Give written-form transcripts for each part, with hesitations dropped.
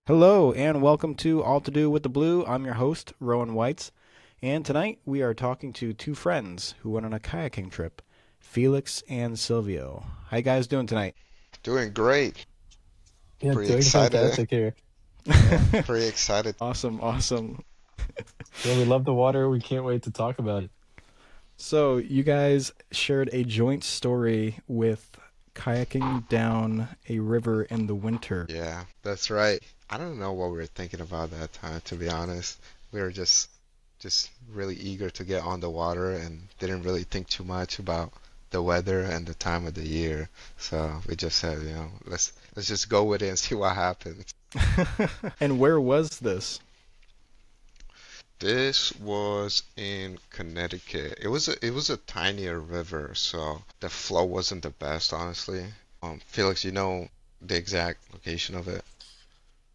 Hello and welcome to All to Do with the Blue. I'm your host, Rowan Whites, and tonight we are talking to two friends who went on a kayaking trip, Felix and Silvio. How you guys doing tonight? Doing great. Yeah, Pretty doing excited. fantastic here. Yeah, pretty excited. Awesome, awesome. Yeah, we love the water. We can't wait to talk about it. So, you guys shared a joint story with kayaking down a river in the winter. Yeah, that's right. I don't know what we were thinking about that time, to be honest. We were just really eager to get on the water and didn't really think too much about the weather and the time of the year. So we just said, let's just go with it and see what happens. And where was this? This was in Connecticut. It was a tinier river, so the flow wasn't the best, honestly. Felix, you know the exact location of it?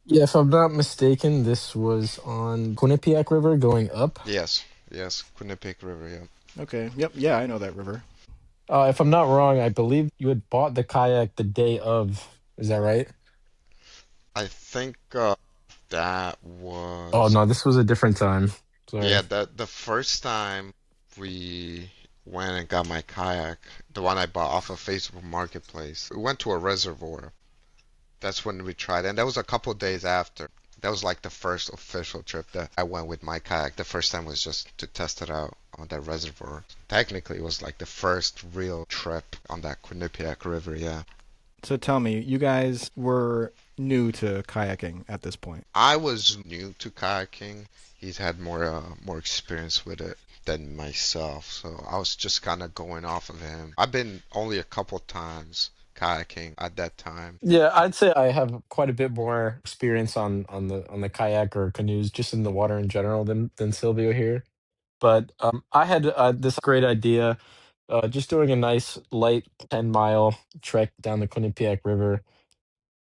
Yeah, if I'm not mistaken, this was on Quinnipiac River going up. Yes, yes, Quinnipiac River, yeah. Okay, yep, yeah, I know that river. If I'm not wrong, I believe you had bought the kayak the day of. Is that right? I think that Oh, was no, this was a different time. yeah, Sorry. that the first time we went and got my kayak, the one I bought off of Facebook Marketplace. We went to a reservoir. That's when we tried, and that was a couple days after. That was like the first official trip that I went with my kayak. The first time was just to test it out on that reservoir. Technically, it was like the first real trip on that Quinnipiac River, yeah. So tell me, you guys were new to kayaking at this point. I was new to kayaking. He's had more experience with it than myself, so I was just kind of going off of him. I've been only a couple times kayaking at that time. Yeah, I'd say I have quite a bit more experience on the kayak or canoes, just in the water in general than Silvio here. But I had this great idea, just doing a nice light 10-mile trek down the Quinnipiac River.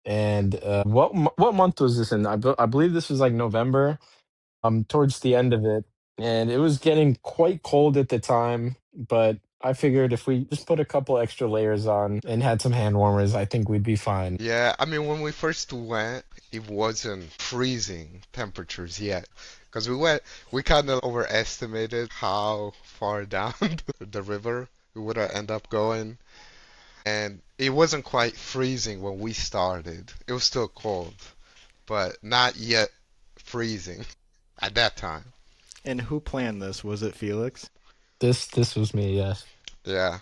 And what month was this in? I believe this was like November, towards the end of it, and it was getting quite cold at the time. But I figured if we just put a couple extra layers on and had some hand warmers, I think we'd be fine. Yeah, I mean, when we first went, it wasn't freezing temperatures yet. Because we kind of overestimated how far down the river we would end up going. And it wasn't quite freezing when we started. It was still cold, but not yet freezing at that time. And who planned this? Was it Felix? This was me, yes. Yeah.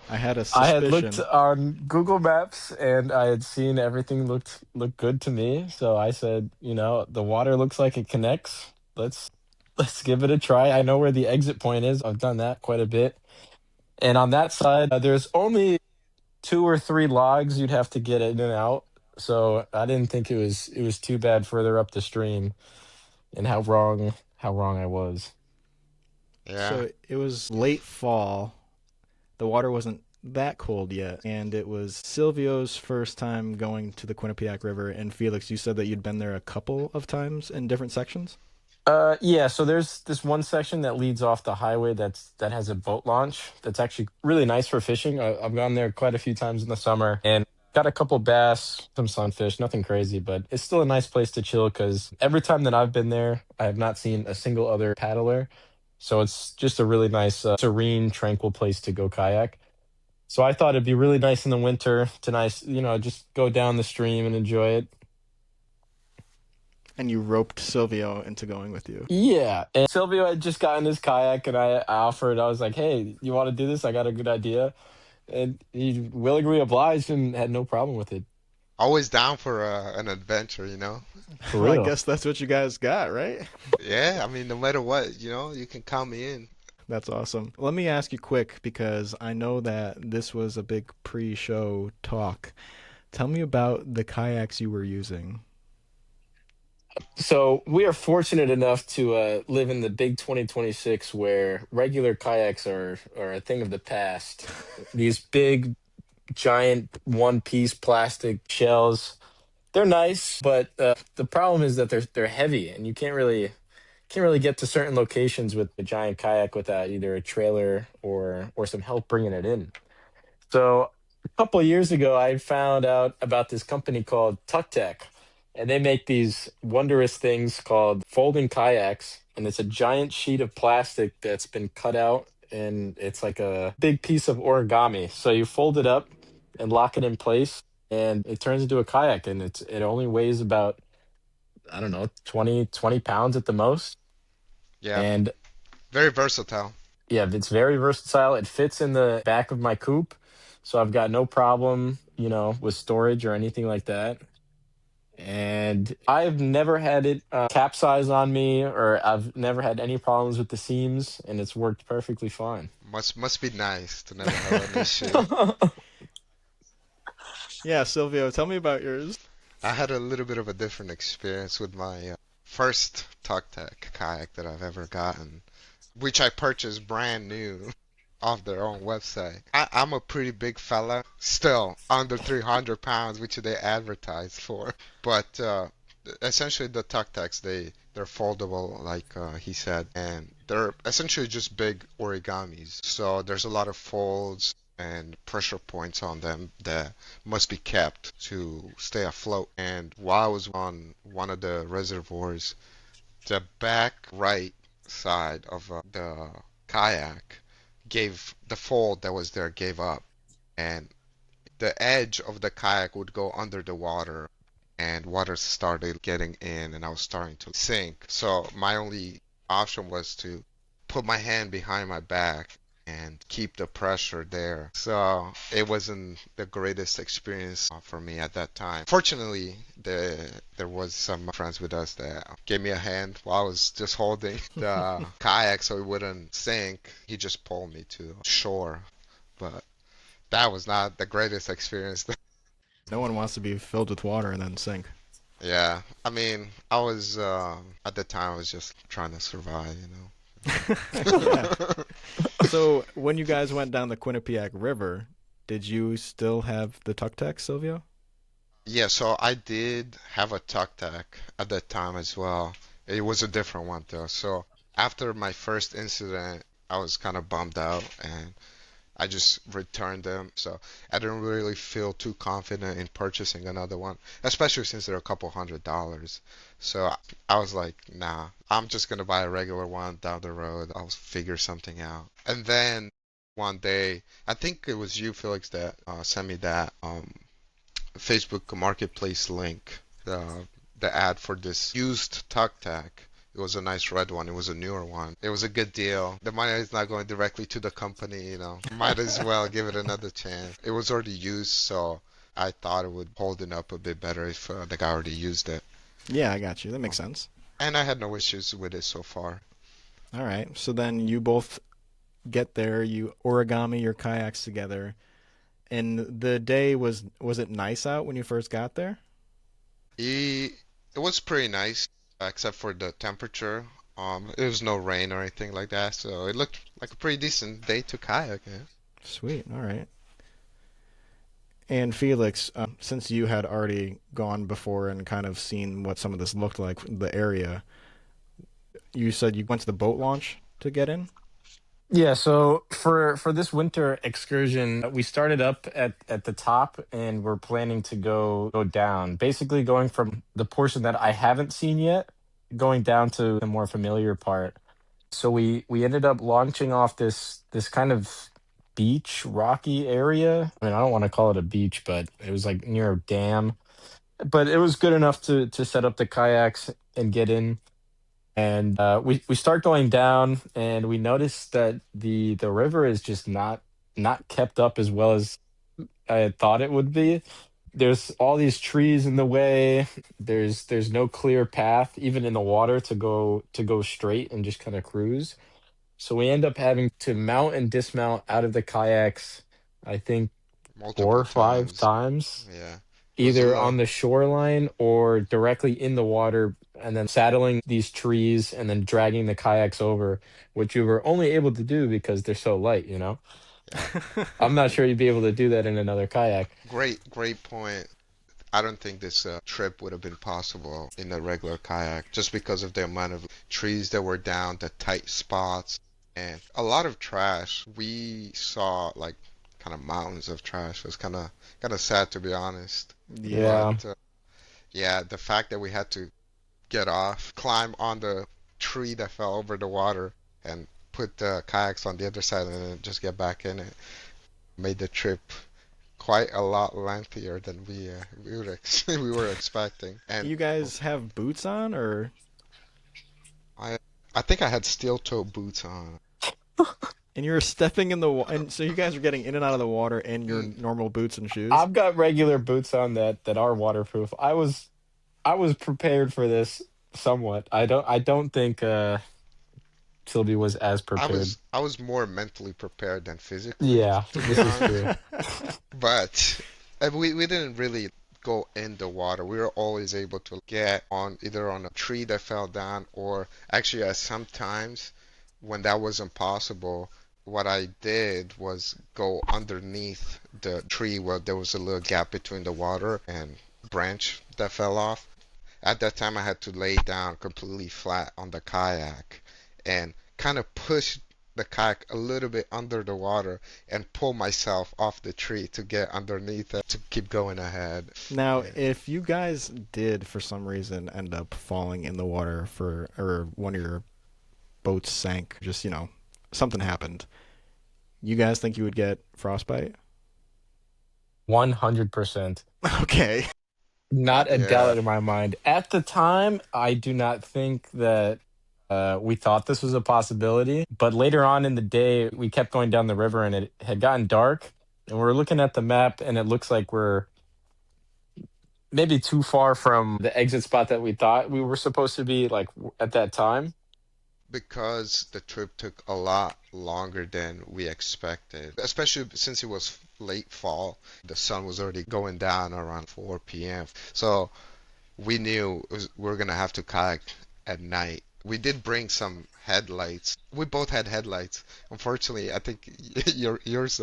I had a I had looked suspicion. on Google Maps and I had seen everything looked good to me. So I said, the water looks like it connects. Let's give it a try. I know where the exit point is. I've done that quite a bit. And on that side, there's only two or three logs you'd have to get in and out. So I didn't think it was too bad further up the stream, and how wrong I was. Yeah. So it was late fall. The water wasn't that cold yet, and it was Silvio's first time going to the Quinnipiac River. And Felix, you said that you'd been there a couple of times in different sections. Yeah, so there's this one section that leads off the highway that has a boat launch that's actually really nice for fishing. I've gone there quite a few times in the summer and got a couple bass, some sunfish, nothing crazy, but it's still a nice place to chill because every time that I've been there, I have not seen a single other paddler. So it's just a really nice, serene, tranquil place to go kayak. So I thought it'd be really nice in the winter to just go down the stream and enjoy it. And you roped Silvio into going with you. Yeah, and Silvio had just gotten his kayak, and I offered. I was like, "Hey, you want to do this? I got a good idea," and he willingly obliged and had no problem with it. Always down for an adventure, you know? For Well, I real. guess that's what you guys got, right? Yeah, I mean, no matter what, you can count me in. That's awesome. Let me ask you quick because I know that this was a big pre show talk. Tell me about the kayaks you were using. So we are fortunate enough to live in the big 2026, where regular kayaks are a thing of the past. These big, giant, one-piece plastic shells. They're nice, but the problem is that they're heavy, and you can't really get to certain locations with a giant kayak without either a trailer or some help bringing it in. So a couple of years ago, I found out about this company called Tuck Tech, and they make these wondrous things called folding kayaks, and it's a giant sheet of plastic that's been cut out, and it's like a big piece of origami. So you fold it up and lock it in place, and it turns into a kayak, and it only weighs about, I don't know, 20 pounds at the most. Yeah, And very versatile. yeah, it's very versatile. It fits in the back of my coupe, so I've got no problem, with storage or anything like that. And I've never had it capsize on me, or I've never had any problems with the seams, and it's worked perfectly fine. Must be nice to never have an issue. Yeah, Silvio, tell me about yours. I had a little bit of a different experience with my first Tech kayak that I've ever gotten, which I purchased brand new off their own website. I'm a pretty big fella, still under 300 pounds, which they advertise for. But essentially, the Tech they're foldable, like he said, and they're essentially just big origamis. So there's a lot of folds and pressure points on them that must be kept to stay afloat. And while I was on one of the reservoirs, the back right side of the kayak gave the fold that was there gave up, and the edge of the kayak would go under the water, and water started getting in, and I was starting to sink. So my only option was to put my hand behind my back and keep the pressure there. So it wasn't the greatest experience for me at that time. Fortunately, there was some friends with us that gave me a hand while I was just holding the kayak so it wouldn't sink. He just pulled me to shore, but that was not the greatest experience. No one wants to be filled with water and then sink. Yeah, I mean, I was at the time I was just trying to survive, Yeah. So when you guys went down the Quinnipiac River, did you still have the tuk tak, Silvio? Yeah, so I did have a Tech at that time as well. It was a different one though. So after my first incident, I was kind of bummed out and I just returned them. So I didn't really feel too confident in purchasing another one, especially since they're a couple $100s. So I was like, nah, I'm just gonna buy a regular one down the road. I'll figure something out. And then one day, I think it was you, Felix, that sent me that Facebook Marketplace link, the ad for this used Tuk Tak. It was a nice red one. It was a newer one. It was a good deal. The money is not going directly to the company. Might as well give it another chance. It was already used, so I thought it would hold it up a bit better if the guy already used it. Yeah, I got you. That makes sense. And I had no issues with it so far. All right. So then you both get there, you origami your kayaks together, and the day was it nice out when you first got there? It was pretty nice, except for the temperature. There was no rain or anything like that, so it looked like a pretty decent day to kayak. Yeah. Sweet. All right. And Felix, since you had already gone before and kind of seen what some of this looked like, the area, you said you went to the boat launch to get in? Yeah, so for this winter excursion, we started up at the top, and we're planning to go down. Basically going from the portion that I haven't seen yet, going down to the more familiar part. So we ended up launching off this kind of beach rocky area. I mean, I don't want to call it a beach, but it was like near a dam. But it was good enough to set up the kayaks and get in. And we start going down, and we notice that the river is just not kept up as well as I had thought it would be. There's all these trees in the way. There's no clear path even in the water to go straight and just kind of cruise. So we end up having to mount and dismount out of the kayaks, I think four Multiple or five times. times, Yeah. It was a either lot. on the shoreline or directly in the water, and then saddling these trees and then dragging the kayaks over, which you were only able to do because they're so light. Yeah. I'm not sure you'd be able to do that in another kayak. Great point. I don't think this trip would have been possible in a regular kayak just because of the amount of trees that were down, the tight spots, and a lot of trash. We saw like kind of mountains of trash. It was kind of sad to be honest, Yeah. Yeah. but Yeah, the fact that we had to get off, climb on the tree that fell over the water, and put the kayaks on the other side and then just get back in it made the trip quite a lot lengthier than we were expecting. And You guys have boots on, or I I think I had steel toe boots on. and you're stepping in the and so you guys are getting in and out of the water in your Mm, normal boots and shoes. I've got regular boots on that are waterproof. I was prepared for this somewhat. I don't think Sylvie was as prepared. I was more mentally prepared than physically, Yeah, to be this is honest. true. But we didn't really go in the water. We were always able to get on either on a tree that fell down or actually at sometimes when that wasn't possible, what I did was go underneath the tree where there was a little gap between the water and branch that fell off. At that time, I had to lay down completely flat on the kayak and kind of push the kayak a little bit under the water and pull myself off the tree to get underneath it to keep going ahead. Now, Yeah. if you guys did for some reason end up falling in the water for or one of your boats sank, just something happened. You guys think you would get frostbite? 100%. Okay. Not a Yeah, doubt in my mind. At the time, I do not think that we thought this was a possibility. But later on in the day, we kept going down the river and it had gotten dark. And we are looking at the map and it looks like we're maybe too far from the exit spot that we thought we were supposed to be, like at that time. because the trip took a lot longer than we expected, especially since it was late fall. The sun was already going down around 4 p.m. So we knew we were gonna have to kayak at night. We did bring some headlights. We both had headlights. Unfortunately, I think yours,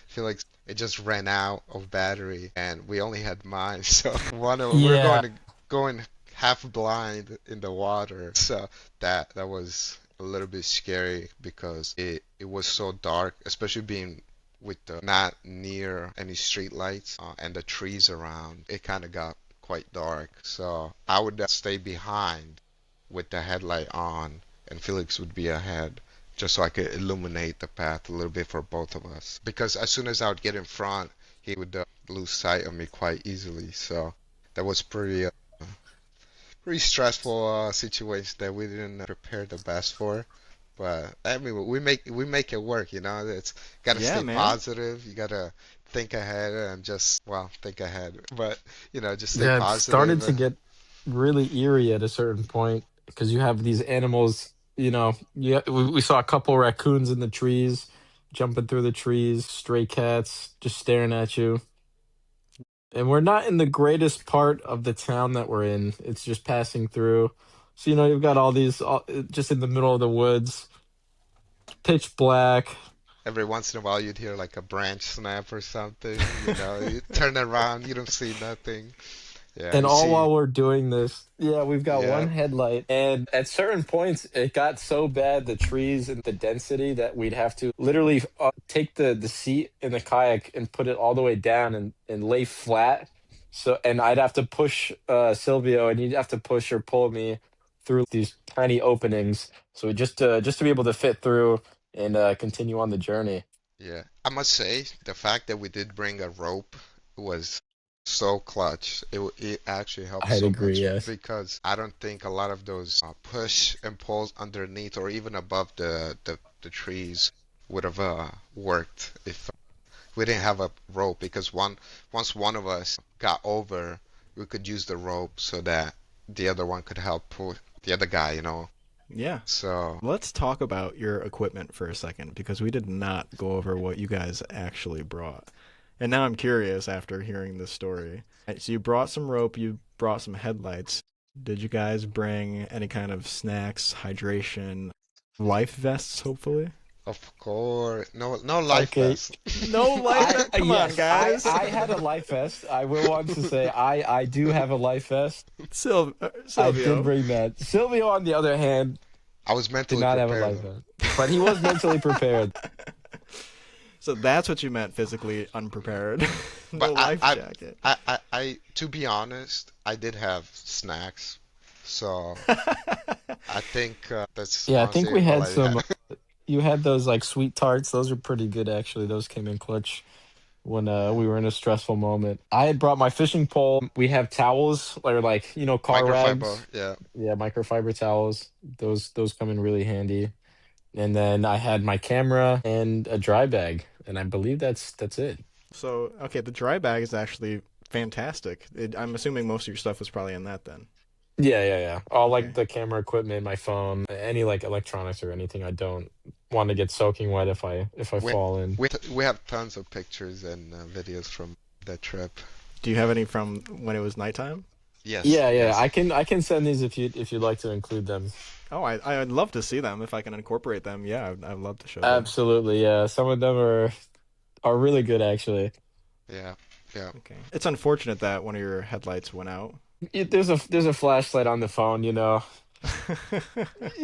Felix, it just ran out of battery, and we only had mine. So we're Yeah. going half blind in the water. So that was a little bit scary because it was so dark, especially being with the not near any street lights and the trees around. It kind of got quite dark. So I would stay behind with the headlight on, and Felix would be ahead, just so I could illuminate the path a little bit for both of us. Because as soon as I would get in front, he would lose sight of me quite easily. So that was pretty stressful situation that we didn't prepare the best for. But I mean, we make it work, you know. It's gotta Yeah, stay man. positive. You gotta think ahead and just, well, think ahead. But just stay Yeah, it positive. started to get really eerie at a certain point because you have these animals, yeah, we saw a couple raccoons in the trees, jumping through the trees, stray cats just staring at you. And we're not in the greatest part of the town that we're in. It's just passing through. So, you've got all these just in the middle of the woods, pitch black. Every once in a while, you'd hear like a branch snap or something. You turn around, you don't see nothing. Yeah, And you all see. while we're doing this, yeah, we've got Yeah, one headlight. And at certain points, it got so bad, the trees and the density, that we'd have to literally take the seat in the kayak and put it all the way down and lay flat. So, and I'd have to push Silvio, and he'd have to push or pull me through these tiny openings. So just to be able to fit through and continue on the journey. yeah. I must say, the fact that we did bring a rope was so clutch. It actually helped I'd so agree, much yes. because I don't think a lot of those push and pulls underneath or even above the trees would have worked if we didn't have a rope because once one of us got over, we could use the rope so that the other one could help pull the other guy. Yeah. So Let's talk about your equipment for a second because we did not go over what you guys actually brought. And now I'm curious after hearing this story. Right, so you brought some rope, you brought some headlights. Did you guys bring any kind of snacks, hydration, life vests, hopefully? of course, no life Okay, vest. No life vest. Come on, yes, I guys. I had a life vest. I will want to say I do have a life vest. I did Silvio. bring that. Silvio, on the other hand, I was did mentally not have a prepared life though. vest, but he was mentally prepared. So that's what you meant physically unprepared. No But life jacket. To be honest, I did have snacks, so I think that's Yeah, I think honestly we all had I had. some. You had those like sweet tarts. Those are pretty good actually. Those came in clutch when Yeah, we were in a stressful moment. I had brought my fishing pole. We have towels or like, car microfiber. rags. Yeah, Yeah, microfiber towels. Those come in really handy. And then I had my camera and a dry bag, and I believe that's it. So, okay, the dry bag is actually fantastic. I'm assuming most of your stuff was probably in that then. Yeah, yeah, yeah. All like Okay. the camera equipment, my phone, any like electronics or anything. I don't want to get soaking wet if I we fall in. we have tons of pictures and videos from that trip. Do you have any from when it was nighttime? Yes, Yeah, yeah. yes. I can send these if you'd like to include them. Oh, I'd love to see them if I can incorporate them. Yeah, I'd love to show those. Absolutely, yeah. Some of them are really good actually. Yeah, yeah. Okay. It's unfortunate that one of your headlights went out. There's a flashlight on the phone. You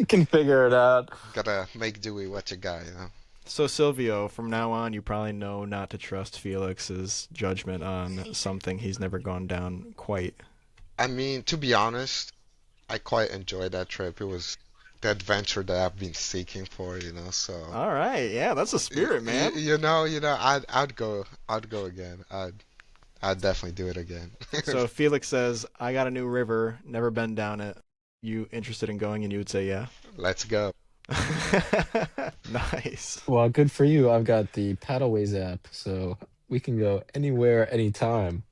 can figure it out. Gotta make do with what you got, you know. So, Silvio, from now on, you probably know not to trust Felix's judgment on something he's never gone down quite. I mean, to be honest, I quite enjoyed that trip. It was the adventure that I've been seeking for, you know. So, All right, yeah, that's a spirit, man. I'd go again. I'd definitely do it again. So, if Felix says, I got a new river, never been down it. You interested in going? And you would say, yeah. Let's go. Nice. Well, good for you. I've got the Paddleways app, so we can go anywhere, anytime.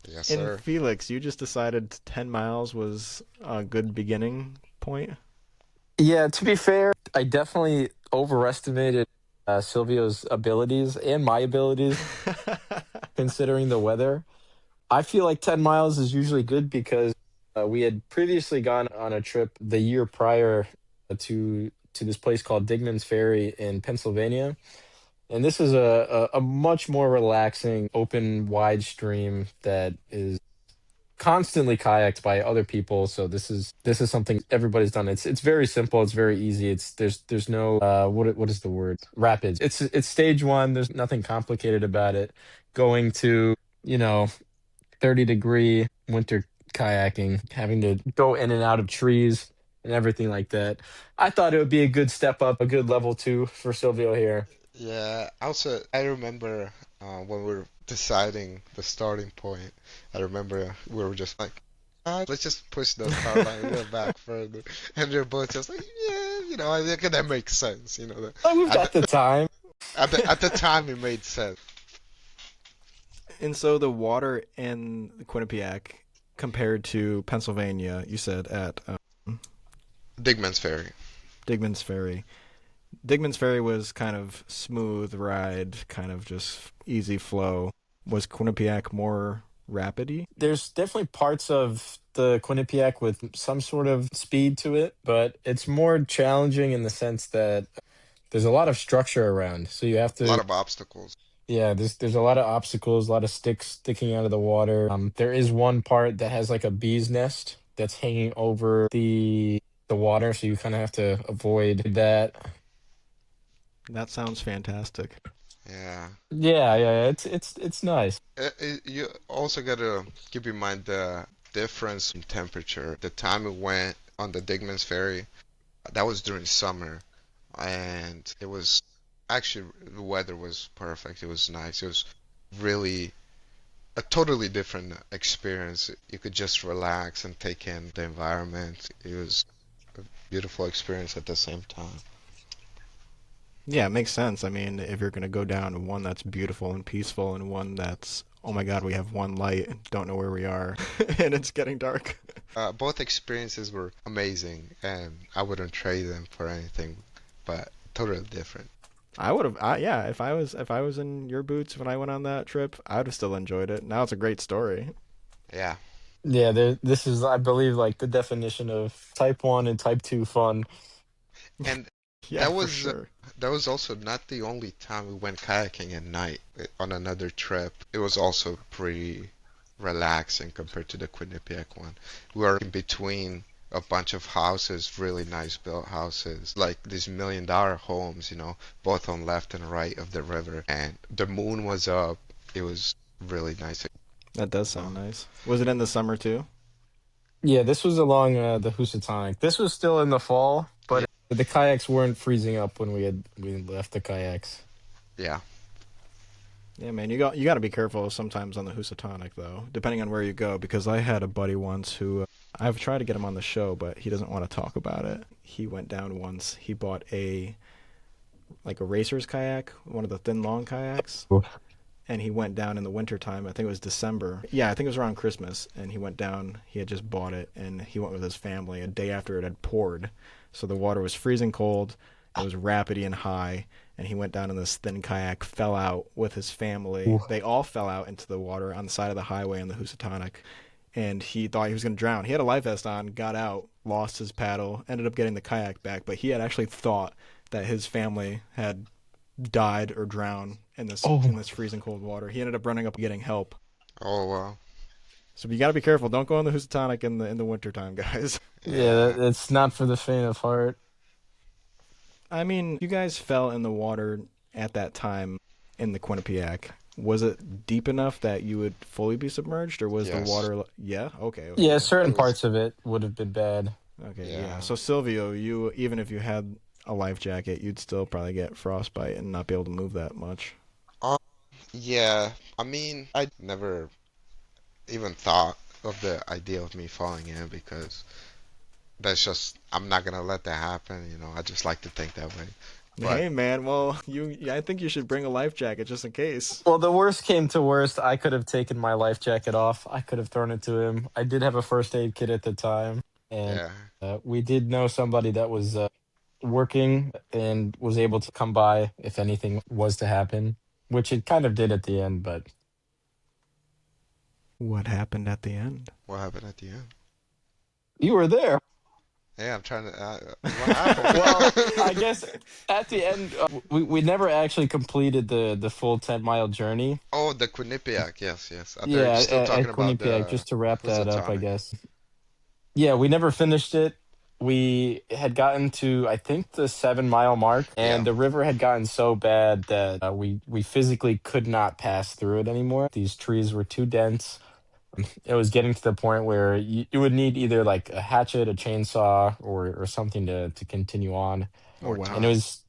Yes, And sir. Felix, you just decided 10 miles was a good beginning point? Yeah, to be fair, I definitely overestimated Silvio's abilities and my abilities considering the weather. I feel like 10 miles is usually good because we had previously gone on a trip the year prior to this place called Digman's Ferry in Pennsylvania. And this is a much more relaxing, open, wide stream that is constantly kayaked by other people. So this is something everybody's done. It's very simple. It's very easy. There's no what is the word? Rapids. It's stage one. There's nothing complicated about it. Going to you know 30-degree winter kayaking, having to go in and out of trees and everything like that. I thought it would be a good step up, a good level two for Silvio here. Yeah. Also, I remember when we were deciding the starting point. I remember we were just like, let's just push the start line a little back further, and they're both just like, yeah, I think that makes sense. But we've At got the the time. at the time it made sense. And so the water in Quinnipiac compared to Pennsylvania, you said at Digman's Ferry. Digman's Ferry. Digman's Ferry was kind of smooth ride, kind of just easy flow. Was Quinnipiac more rapidy? There's definitely parts of the Quinnipiac with some sort of speed to it, but it's more challenging in the sense that there's a lot of structure around. So you have A to, lot of obstacles. yeah, there's a lot of obstacles, a lot of sticks sticking out of the water. There is one part that has like a bee's nest that's hanging over the water, so you kind of have to avoid that. That sounds fantastic. Yeah. Yeah, yeah, yeah, it's nice. You also gotta keep in mind the difference in temperature. The time we went on the Digman's Ferry, that was during summer, and it was actually the weather was perfect. It was nice. It was really a totally different experience. You could just relax and take in the environment. It was a beautiful experience at the same time. Yeah, it makes sense. I mean, if you're going to go down to one that's beautiful and peaceful and one that's, oh my God, we have one light, don't know where we are, and it's getting dark. Both experiences were amazing, and I wouldn't trade them for anything, but totally different. I would have, yeah, if I was in your boots when I went on that trip, I would have still enjoyed it. Now it's a great story. Yeah. Yeah, this is, I believe, like the definition of type one and type two fun. And Yeah, that for was sure. that was also not the only time we went kayaking at night on another trip. It was also pretty relaxing compared to the Quinnipiac one. We were in between a bunch of houses, really nice built houses, like these $1 million homes, both on left and right of the river. And the moon was up. It was really nice. That does Oh, sound nice. Was it in the summer too? Yeah, this was along the Housatonic. This was still in the fall, yeah, but the kayaks weren't freezing up when we left the kayaks. yeah. Yeah, man, you got to be careful sometimes on the Housatonic though, depending on where you go. Because I had a buddy once who I've tried to get him on the show, but he doesn't want to talk about it. He went down once. He bought a racer's kayak, one of the thin long kayaks, and he went down in the wintertime. I think it was December. Yeah, I think it was around Christmas. And he went down. He had just bought it, and he went with his family a day after it had poured. So the water was freezing cold. It was rapidy and high. And he went down in this thin kayak, fell out with his family. Ooh. They all fell out into the water on the side of the highway on the Housatonic. And he thought he was going to drown. He had a life vest on, got out, lost his paddle, ended up getting the kayak back. But he had actually thought that his family had died or drowned in Oh, this freezing cold water. He ended up running up and getting help. Oh well, So you got to be careful. Don't go in the Housatonic in the wintertime, guys. yeah, yeah. it's not for the faint of heart. I mean, you guys fell in the water at that time in the Quinnipiac. Was it deep enough that you would fully be submerged, or was the Yes, water? Yeah. Okay. Yeah, Okay. it certain was. parts of it would have been bad. Okay. Yeah. Yeah. So Silvio, you even if you had a life jacket, you'd still probably get frostbite and not be able to move that much. Um, yeah. I mean, I never even thought of the idea of me falling in because that's just I'm not gonna let that happen. I just like to think that way. But Hey man, well, I think you should bring a life jacket just in case. Well, the worst came to worst. I could have taken my life jacket off. I could have thrown it to him. I did have a first aid kit at the time, and yeah. we did know somebody that was working and was able to come by if anything was to happen, which it kind of did at the end. But What happened at the end? What happened at the end? you were there. Yeah, I'm trying to. What happened? Well, I guess at the end, we never actually completed the full 10-mile journey. Oh, the Quinnipiac. Yes, yes. I thought you Yeah, were still at talking about Quinnipiac, the just to wrap that up, I Housatonic. guess. Yeah, we never finished it. We had gotten to, I think, the 7-mile mark, Yeah. and the river had gotten so bad that we physically could not pass through it anymore. These trees were too dense. It was getting to the point where you would need either like a hatchet, a chainsaw, or something to continue on. Oh More And it wow. time. was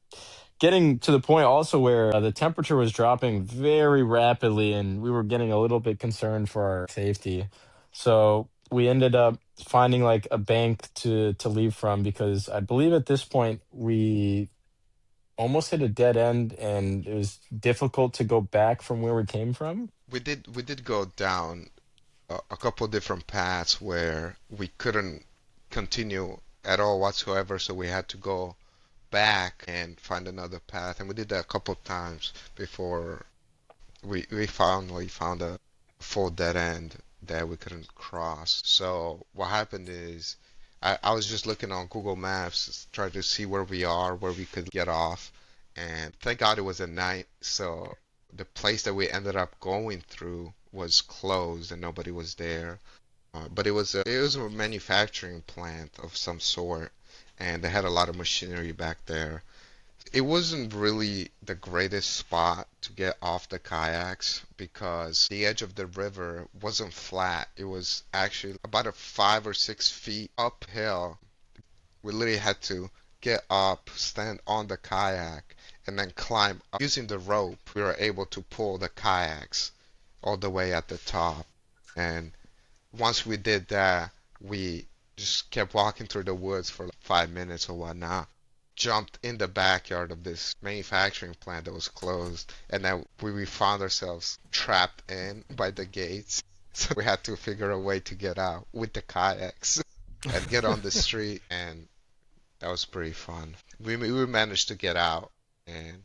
getting to the point also where the temperature was dropping very rapidly, and we were getting a little bit concerned for our safety. So we ended up finding like a bank to leave from, because I believe at this point we almost hit a dead end and it was difficult to go back from where we came from. We did go down a couple different paths where we couldn't continue at all whatsoever, so we had to go back and find another path, and we did that a couple times before we finally found a full dead end that we couldn't cross. So what happened is I was just looking on Google Maps, trying to see where we are, where we could get off, and thank God it was at night, so the place that we ended up going through was closed and nobody was there. But it was a manufacturing plant of some sort, and they had a lot of machinery back there. It wasn't really the greatest spot to get off the kayaks because the edge of the river wasn't flat. It was actually about a 5 or 6 feet uphill. We literally had to get up, stand on the kayak, and then climb up. Using the rope, we were able to pull the kayaks all the way at the top. And once we did that, we just kept walking through the woods for like 5 minutes or whatnot. Jumped in the backyard of this manufacturing plant that was closed, and then we found ourselves trapped in by the gates. So we had to figure a way to get out with the kayaks and get on the street, and that was pretty fun. We managed to get out, and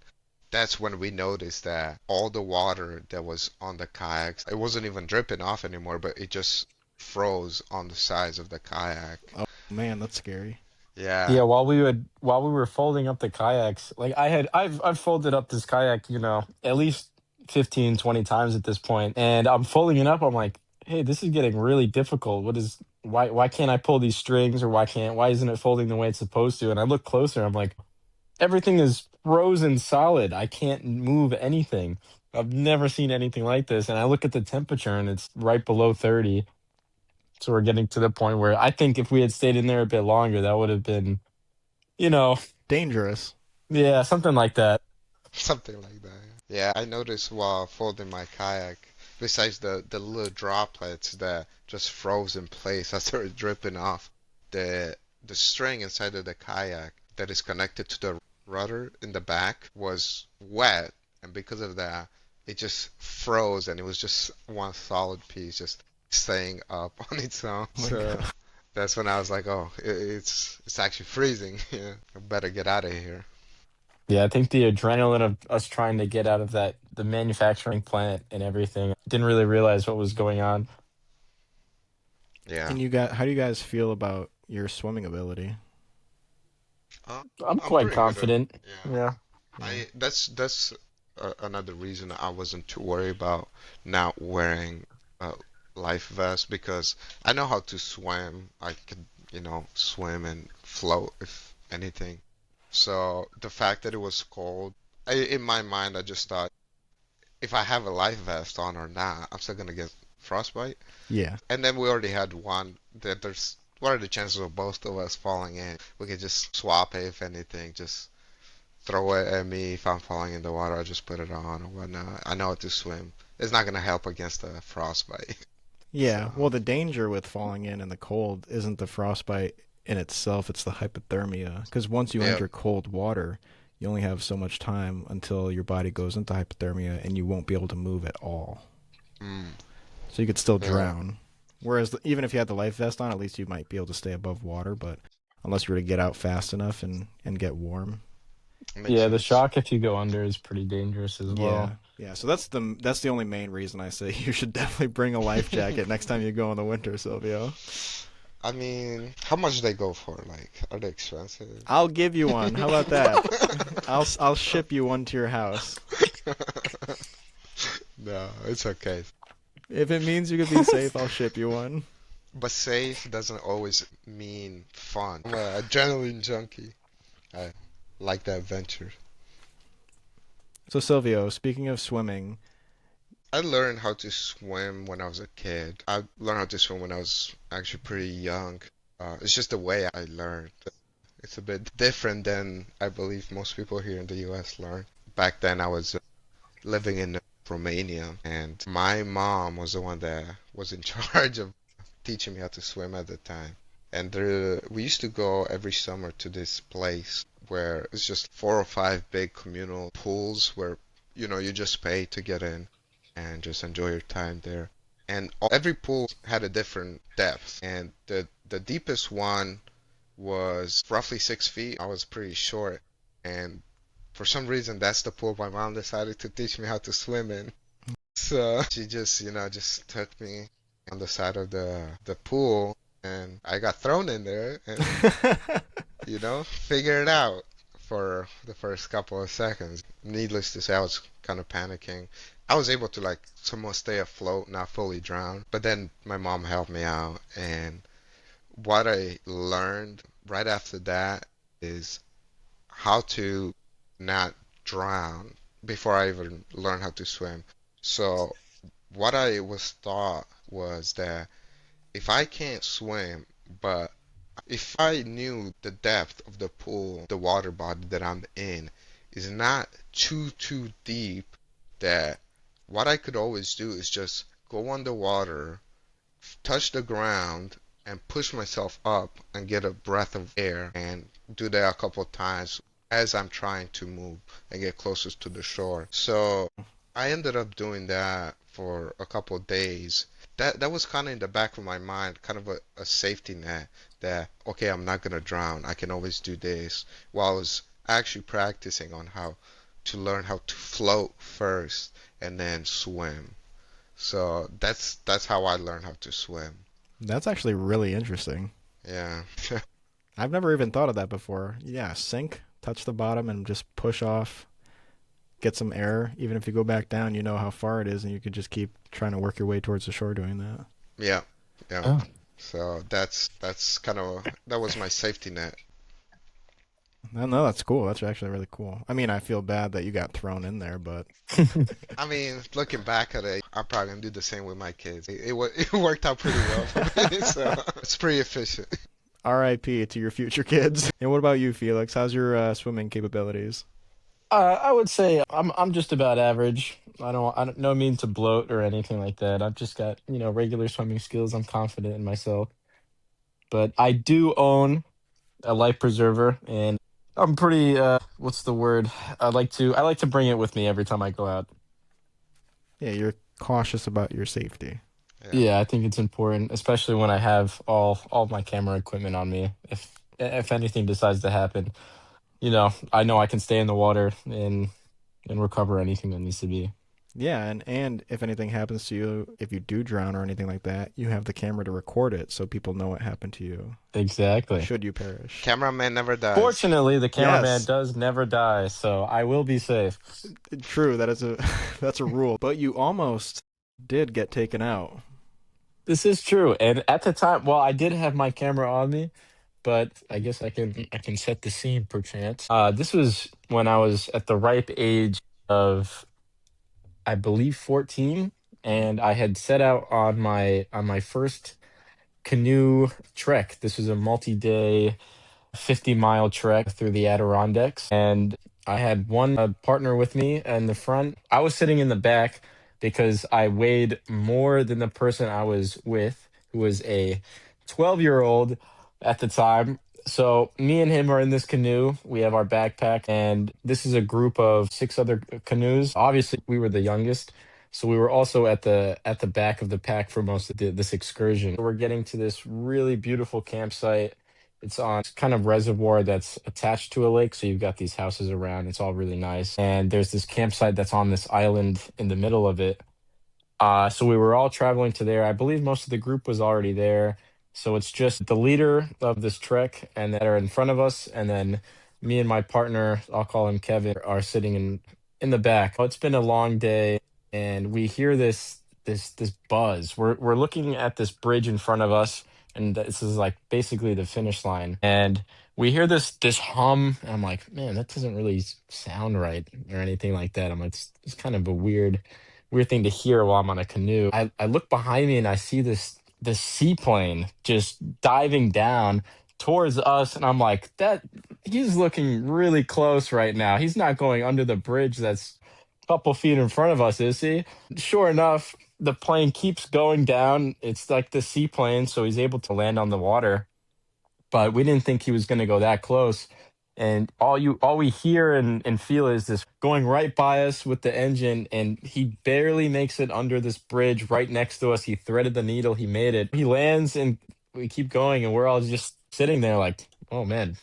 that's when we noticed that all the water that was on the kayaks, it wasn't even dripping off anymore, but it just froze on the sides of the kayak. Oh man, that's scary. Yeah, Yeah, while we were folding up the kayaks, like I've folded up this kayak, at least 15, 20 times at this point. And I'm folding it up, I'm like, hey, this is getting really difficult. Why can't I pull these strings, or why isn't it folding the way it's supposed to? And I look closer, I'm like, everything is frozen solid. I can't move anything. I've never seen anything like this. And I look at the temperature and it's right below 30. So we're getting to the point where I think if we had stayed in there a bit longer, that would have been, you know, Dangerous. yeah, something like that. Something like that. Yeah, I noticed while folding my kayak, besides the little droplets that just froze in place as they were dripping off, the the string inside of the kayak that is connected to the rudder in the back was wet, and because of that, it just froze, and it was just one solid piece just staying up on its own. Oh my So god. that's when I was like, oh, it's actually freezing. Yeah, I better get out of here. Yeah, I think the adrenaline of us trying to get out of the manufacturing plant and everything, didn't really realize what was going on. Yeah. And how do you guys feel about your swimming ability? Uh, I'm I'm quite pretty good at, confident. yeah. Yeah. Yeah. That's another reason I wasn't too worried about not wearing a life vest because I know how to swim. I could, swim and float if anything. So the fact that it was cold, in my mind, I just thought if I have a life vest on or not, I'm still gonna get frostbite. Yeah. And then we already had one that there's what are the chances of both of us falling in? We could just swap it if anything, just throw it at me if I'm falling in the water. I just put it on or whatnot. I know how to swim. It's not gonna help against the frostbite. Yeah. So, Well, the danger with falling in the cold isn't the frostbite in itself, it's the hypothermia. Because once you yeah. enter cold water, you only have so much time until your body goes into hypothermia and you won't be able to move at all. Mm, So you could still yeah. drown. Whereas even if you had the life vest on, at least you might be able to stay above water. But unless you were to get out fast enough and get warm, Makes Yeah, the sense. shock if you go under is pretty dangerous as yeah, well. yeah. So that's the only main reason I say you should definitely bring a life jacket next time you go in the winter, Silvio. I mean, how much do they go for? Like, are they expensive? I'll give you one. How about that? I'll ship you one to your house. No, it's okay. If it means you could be safe, I'll ship you one. But safe doesn't always mean fun. I'm a adrenaline junkie. I like the adventure. So Silvio, speaking of swimming, I learned how to swim when I was a kid. I learned how to swim when I was actually pretty young. It's just the way I learned. It's a bit different than I believe most people here in the US learn. Back then, I was living in Romania, and my mom was the one that was in charge of teaching me how to swim at the time. And we used to go every summer to this place where it's just four or five big communal pools where, you just pay to get in and just enjoy your time there. And every pool had a different depth. And the deepest one was roughly 6 feet. I was pretty short. And for some reason, that's the pool my mom decided to teach me how to swim in. So she just, just took me on the side of the pool, and I got thrown in there, and figure it out for the first couple of seconds. Needless to say, I was kind of panicking. I was able to like somewhat stay afloat, not fully drown, but then my mom helped me out, and what I learned right after that is how to not drown before I even learned how to swim. So what I was taught was that if I can't swim, but if I knew the depth of the pool, the water body that I'm in is not too deep, that what I could always do is just go underwater, touch the ground, and push myself up and get a breath of air and do that a couple of times as I'm trying to move and get closer to the shore. So I ended up doing that for a couple of days. That was kind of in the back of my mind, kind of a safety net that, okay, I'm not gonna drown. I can always do this. While I was actually practicing on how to learn how to float first and then swim. So that's how I learned how to swim. that's actually really interesting. Yeah. I've never even thought of that before. Yeah, sink, touch the bottom, and just push off, get some air. Even if you go back down, you know how far it is, and you could just keep trying to work your way towards the shore doing that. Yeah. Yeah. Oh, So that was my safety net. No, that's cool. That's actually really cool. I mean, I feel bad that you got thrown in there, but I mean, looking back at it, I'm probably gonna do the same with my kids. It worked out pretty well for me, so it's pretty efficient. R.I.P. to your future kids. And what about you, Felix? How's your swimming capabilities? I would say I'm just about average. I don't no mean to bloat or anything like that. I've just got, regular swimming skills. I'm confident in myself. But I do own a life preserver, and I'm pretty what's the word? I like to bring it with me every time I go out. Yeah, you're cautious about your safety. Yeah. Yeah, I think it's important, especially when I have all my camera equipment on me. If anything decides to happen, I know I can stay in the water and recover anything that needs to be. Yeah, and if anything happens to you, if you do drown or anything like that, you have the camera to record it so people know what happened to you Exactly. should you perish. Cameraman never dies. Fortunately, the cameraman Yes, does never die, so I will be safe. true. That is a that's a rule. But you almost did get taken out. This is true. And at the time, well, I did have my camera on me, but I guess I can set the scene perchance. This was when I was at the ripe age of, I believe, 14, and I had set out on my first canoe trek. This was a multi-day 50-mile trek through the Adirondacks. And I had one partner with me in the front. I was sitting in the back because I weighed more than the person I was with, who was a 12-year-old at the time. So me and him are in this canoe. We have our backpack, and this is a group of six other canoes. Obviously, we were the youngest. So we were also at the back of the pack for most of this excursion. We're getting to this really beautiful campsite. It's on kind of reservoir that's attached to a lake. So you've got these houses around. It's all really nice. And there's this campsite that's on this island in the middle of it. So we were all traveling to there. I believe most of the group was already there. So it's just the leader of this trek and that are in front of us, and then me and my partner, I'll call him Kevin, are sitting in the back. Oh, it's been a long day, and we hear this buzz. We're looking at this bridge in front of us, and this is like basically the finish line. And we hear this hum, and I'm like, man, that doesn't really sound right or anything like that. I'm like, it's kind of a weird thing to hear while I'm on a canoe. I look behind me and I see this seaplane just diving down towards us, and I'm like, that he's looking really close right now. He's not going under the bridge that's a couple feet in front of us, is he? Sure enough, the plane keeps going down. It's like the seaplane, so he's able to land on the water, but we didn't think he was going to go that close. And all we hear and feel is this going right by us with the engine, and he barely makes it under this bridge right next to us. He threaded the needle, he made it. He lands, and we keep going, and we're all just sitting there like, oh man,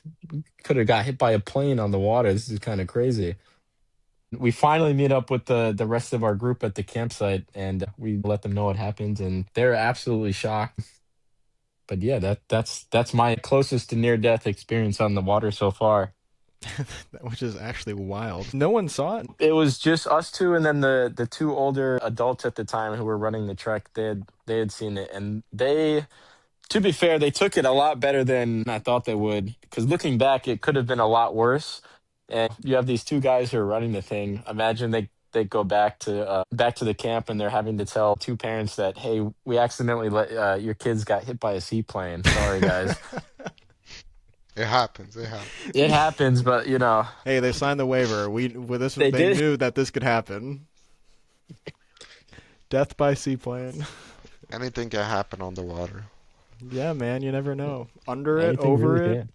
could have got hit by a plane on the water. This is kind of crazy. We finally meet up with the rest of our group at the campsite, and we let them know what happened, and they're absolutely shocked. But yeah, that's my closest to near death experience on the water so far. Which is actually wild. No one saw it. It was just us two, and then the two older adults at the time who were running the trek. They had seen it, and to be fair, they took it a lot better than I thought they would. Because looking back, it could have been a lot worse. And you have these two guys who are running the thing. Imagine they go back to the camp, and they're having to tell two parents that, hey, we accidentally let your kids got hit by a seaplane. Sorry, guys. It happens. It happens. It happens, but Hey, they signed the waiver. We with this they they did. knew that this could happen. Death by seaplane. Anything can happen on the water. Yeah, man, you never know. Under it, Anything over really it. can.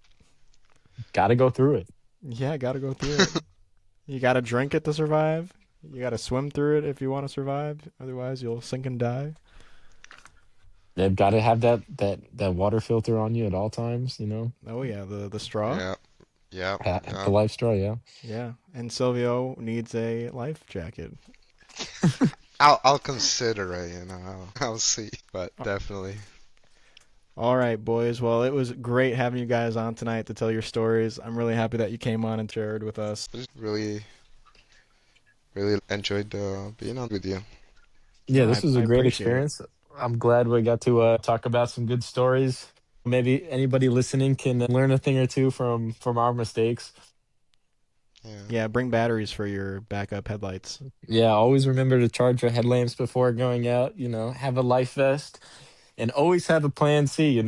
Got to go through it. Yeah, gotta go through it. You gotta drink it to survive. You gotta swim through it if you want to survive. Otherwise, you'll sink and die. They've got to have that water filter on you at all times. Oh yeah, the straw. Yeah. Yeah. The Yeah. life straw. Yeah. Yeah, and Silvio needs a life jacket. I'll consider it. I'll see. But definitely. All right, boys. Well, it was great having you guys on tonight to tell your stories. I'm really happy that you came on and shared with us. I just really, really enjoyed being on with you. Yeah. No, This was I a great appreciate it. experience. I'm glad we got to talk about some good stories. Maybe anybody listening can learn a thing or two from our mistakes. Yeah. Yeah, bring batteries for your backup headlights. Yeah, always remember to charge your headlamps before going out. Have a life vest, and always have a plan C.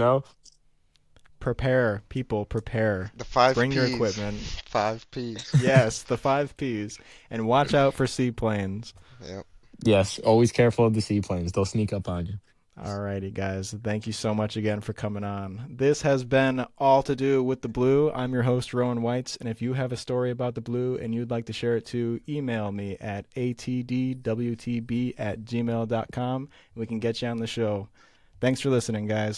Prepare, people, prepare. The five Bring your P's. equipment. Five P's. Yes, the 5 Ps. And watch out for seaplanes. Yep. Yes, always careful of the seaplanes. They'll sneak up on you. Alrighty, guys. Thank you so much again for coming on. This has been All to Do with the Blue. I'm your host, Rowan Whites, and if you have a story about the Blue and you'd like to share it too, email me at atdwtb@gmail.com and we can get you on the show. Thanks for listening, guys.